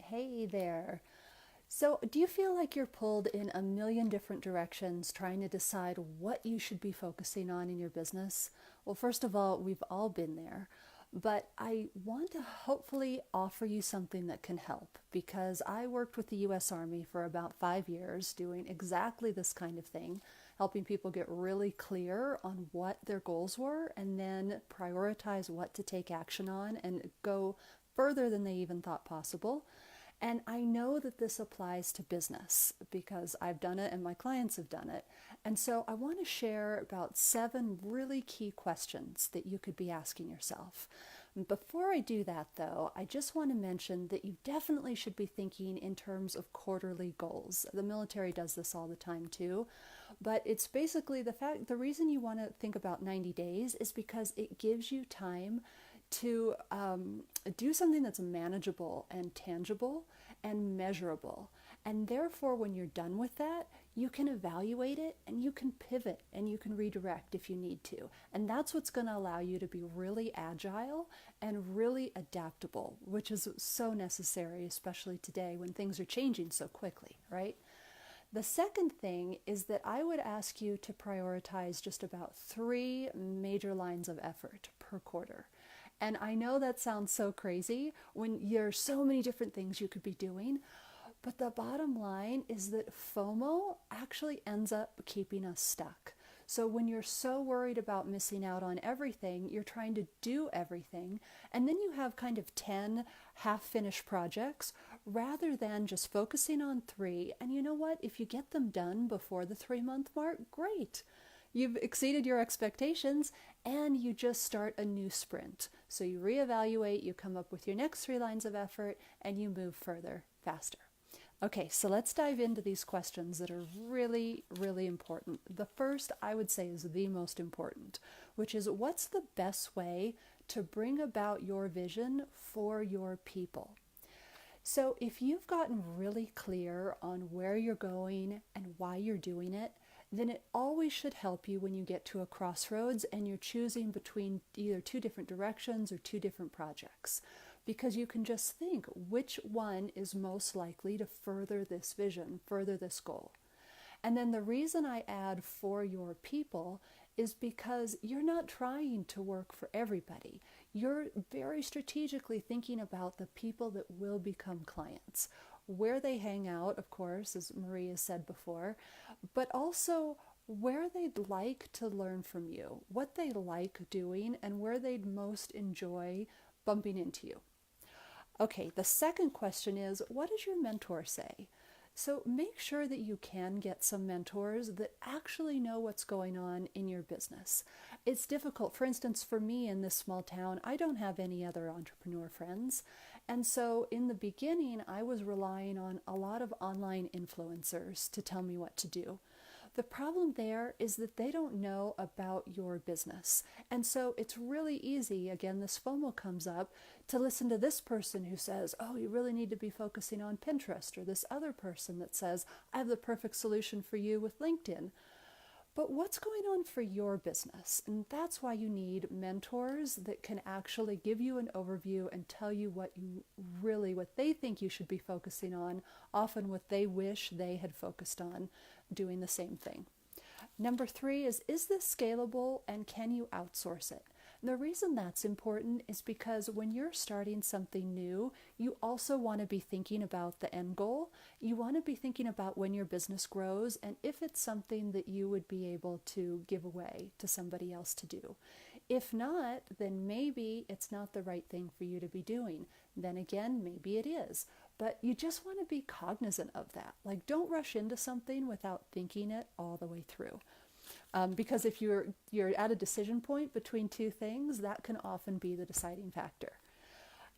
Hey there. So, do you feel like you're pulled in a million different directions trying to decide what you should be focusing on in your business? Well, first of all, we've all been there, but I want to hopefully offer you something that can help because I worked with the US Army for about 5 years doing exactly this kind of thing, helping people get really clear on what their goals were and then prioritize what to take action on and go further than they even thought possible. And I know that this applies to business because I've done it and my clients have done it. And so I want to share about 7 really key questions that you could be asking yourself. Before I do that, though, I just want to mention that you definitely should be thinking in terms of quarterly goals. The military does this all the time too, but it's basically the reason you want to think about 90 days is because it gives you time to do something that's manageable and tangible and measurable. And therefore, when you're done with that, you can evaluate it and you can pivot and you can redirect if you need to. And that's what's going to allow you to be really agile and really adaptable, which is so necessary, especially today when things are changing so quickly, right? The second thing is that I would ask you to prioritize just about 3 major lines of effort per quarter. And I know that sounds so crazy when there's so many different things you could be doing, but the bottom line is that FOMO actually ends up keeping us stuck. So when you're so worried about missing out on everything, you're trying to do everything, and then you have kind of 10 half-finished projects rather than just focusing on 3. And you know what? If you get them done before the 3-month mark, great. You've exceeded your expectations and you just start a new sprint. So you reevaluate, you come up with your next 3 lines of effort, and you move further, faster. Okay, so let's dive into these questions that are really, really important. The first, I would say, is the most important, which is what's the best way to bring about your vision for your people? So if you've gotten really clear on where you're going and why you're doing it, then it always should help you when you get to a crossroads and you're choosing between either 2 different directions or 2 different projects. Because you can just think which one is most likely to further this vision, further this goal. And then the reason I add for your people is because you're not trying to work for everybody. You're very strategically thinking about the people that will become clients, where they hang out, of course, as Maria said before, but also where they'd like to learn from you, what they like doing, and where they'd most enjoy bumping into you. Okay, the second question is, what does your mentor say? So make sure that you can get some mentors that actually know what's going on in your business. It's difficult. For instance, for me in this small town, I don't have any other entrepreneur friends. And so in the beginning, I was relying on a lot of online influencers to tell me what to do. The problem there is that they don't know about your business. And so it's really easy, again, this FOMO comes up, to listen to this person who says, oh, you really need to be focusing on Pinterest, or this other person that says, I have the perfect solution for you with LinkedIn. But what's going on for your business? And that's why you need mentors that can actually give you an overview and tell you what they think you should be focusing on, often what they wish they had focused on doing the same thing. Number 3 is this scalable and can you outsource it? And the reason that's important is because when you're starting something new, you also want to be thinking about the end goal. You want to be thinking about when your business grows and if it's something that you would be able to give away to somebody else to do. If not, then maybe it's not the right thing for you to be doing. Then again, maybe it is. But you just want to be cognizant of that. Like, don't rush into something without thinking it all the way through. Because if you're at a decision point between 2 things, that can often be the deciding factor.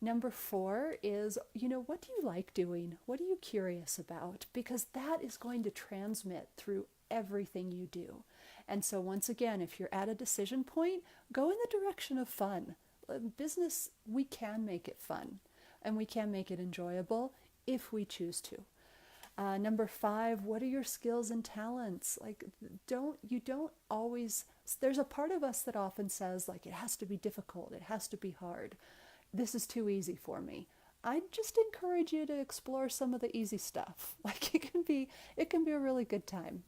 Number 4 is, what do you like doing? What are you curious about? Because that is going to transmit through everything you do. And so once again, if you're at a decision point, go in the direction of fun. Business, we can make it fun and we can make it enjoyable if we choose to. Number 5, what are your skills and talents? Like, there's a part of us that often says, like, it has to be difficult, it has to be hard. This is too easy for me. I just encourage you to explore some of the easy stuff. Like it can be a really good time.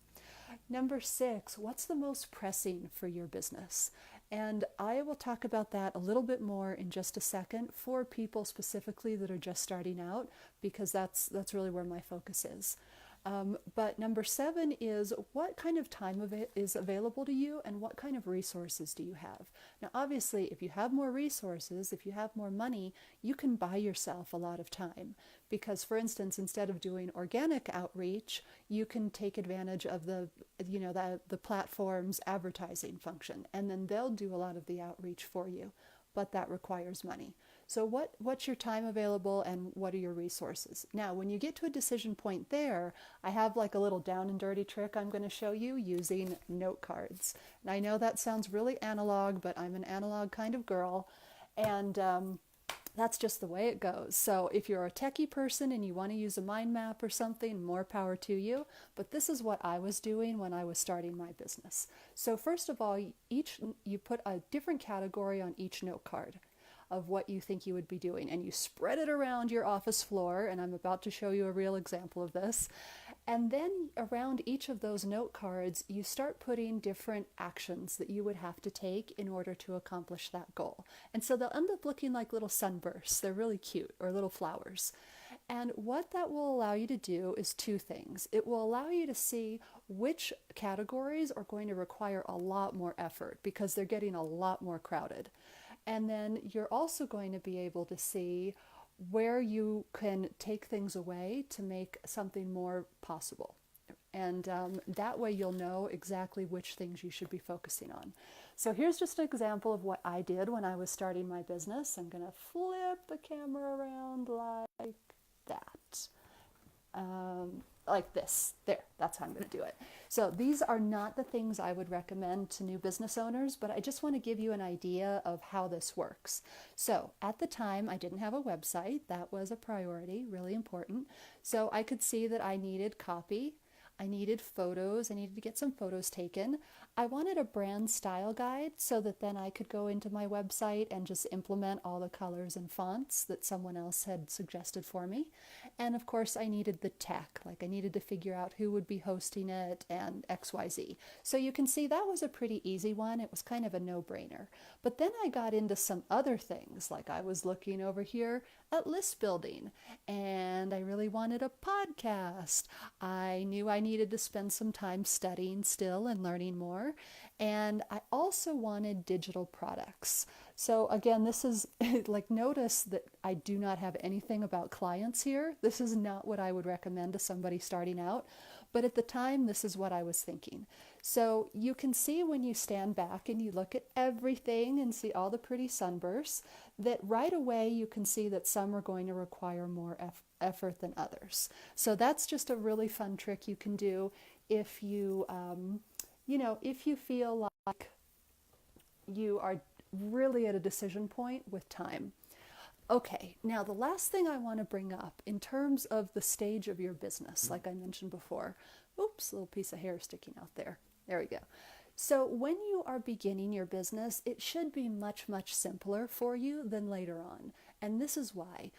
Number 6, what's the most pressing for your business? And I will talk about that a little bit more in just a second for people specifically that are just starting out, because that's really where my focus is. But number 7 is what kind of time of it is available to you and what kind of resources do you have? Now, obviously, if you have more resources, if you have more money, you can buy yourself a lot of time. Because, for instance, instead of doing organic outreach, you can take advantage of the platform's advertising function, and then they'll do a lot of the outreach for you. But that requires money. So what's your time available and what are your resources? Now, when you get to a decision point there, I have like a little down and dirty trick I'm going to show you using note cards. And I know that sounds really analog, but I'm an analog kind of girl. And that's just the way it goes. So if you're a techie person and you want to use a mind map or something, more power to you. But this is what I was doing when I was starting my business. So first of all, you put a different category on each note card of what you think you would be doing, and you spread it around your office floor, and I'm about to show you a real example of this. And then around each of those note cards, you start putting different actions that you would have to take in order to accomplish that goal. And so they'll end up looking like little sunbursts. They're really cute, or little flowers. And what that will allow you to do is 2 things. It will allow you to see which categories are going to require a lot more effort because they're getting a lot more crowded. And then you're also going to be able to see where you can take things away to make something more possible. And that way you'll know exactly which things you should be focusing on. So here's just an example of what I did when I was starting my business. I'm going to flip the camera around like that. Like this. There, that's how I'm going to do it. So these are not the things I would recommend to new business owners, but I just want to give you an idea of how this works. So at the time, I didn't have a website. That was a priority, really important. So I could see that I needed copy. I needed photos. I needed to get some photos taken. I wanted a brand style guide so that then I could go into my website and just implement all the colors and fonts that someone else had suggested for me. And of course, I needed the tech, like I needed to figure out who would be hosting it and XYZ. So you can see that was a pretty easy one. It was kind of a no-brainer. But then I got into some other things, like I was looking over here at list building, and I really wanted a podcast. I knew I needed to spend some time studying still and learning more. And I also wanted digital products. So again, this is like, notice that I do not have anything about clients here. This is not what I would recommend to somebody starting out. But at the time, this is what I was thinking. So you can see when you stand back and you look at everything and see all the pretty sunbursts, that right away you can see that some are going to require more effort than others. So that's just a really fun trick you can do if you, if you feel like you are really at a decision point with time. Okay, now the last thing I want to bring up in terms of the stage of your business, like I mentioned before, oops, a little piece of hair sticking out there. There we go. So when you are beginning your business, it should be much, much simpler for you than later on. And this is why.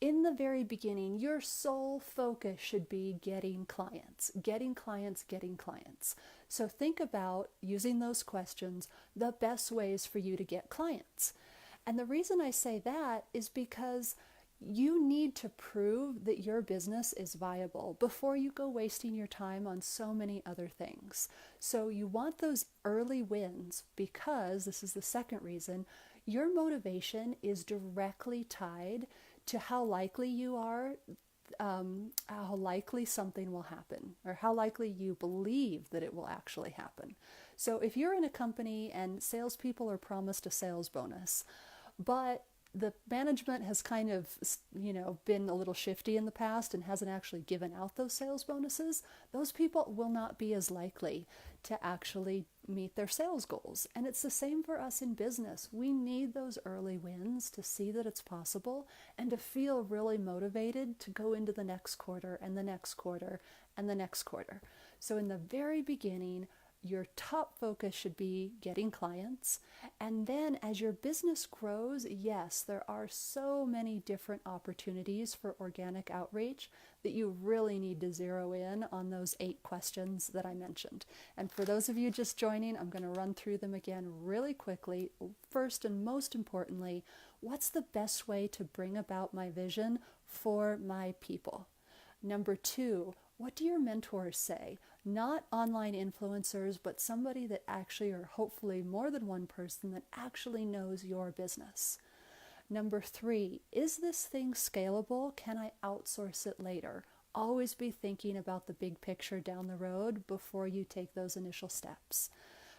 In the very beginning, your sole focus should be getting clients, getting clients, getting clients. So think about, using those questions, the best ways for you to get clients. And the reason I say that is because you need to prove that your business is viable before you go wasting your time on so many other things. So you want those early wins because, this is the second reason, your motivation is directly tied to how likely you are, how likely something will happen, or how likely you believe that it will actually happen. So if you're in a company and salespeople are promised a sales bonus, but the management has kind of, been a little shifty in the past and hasn't actually given out those sales bonuses, those people will not be as likely to actually meet their sales goals. And it's the same for us in business. We need those early wins to see that it's possible and to feel really motivated to go into the next quarter and the next quarter and the next quarter. So in the very beginning, your top focus should be getting clients. And then as your business grows, yes, there are so many different opportunities for organic outreach that you really need to zero in on those 8 questions that I mentioned. And for those of you just joining, I'm going to run through them again really quickly. First and most importantly, what's the best way to bring about my vision for my people? Number 2, what do your mentors say? Not online influencers, but somebody that actually, or hopefully more than one person that actually knows your business. Number 3, is this thing scalable? Can I outsource it later? Always be thinking about the big picture down the road before you take those initial steps.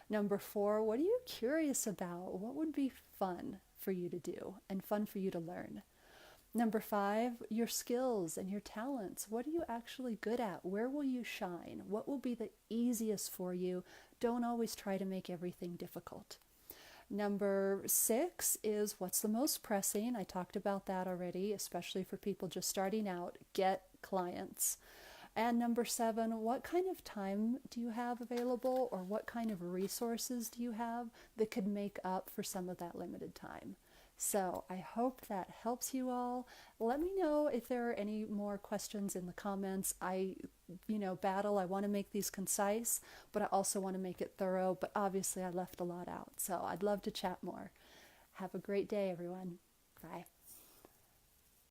Number 4, what are you curious about? What would be fun for you to do and fun for you to learn? Number 5, your skills and your talents. What are you actually good at? Where will you shine? What will be the easiest for you? Don't always try to make everything difficult. Number 6 is what's the most pressing. I talked about that already, especially for people just starting out. Get clients. And number 7, what kind of time do you have available, or what kind of resources do you have that could make up for some of that limited time? So I hope that helps you all. Let me know if there are any more questions in the comments. I want to make these concise, but I also want to make it thorough. But obviously I left a lot out. So I'd love to chat more. Have a great day, everyone. Bye.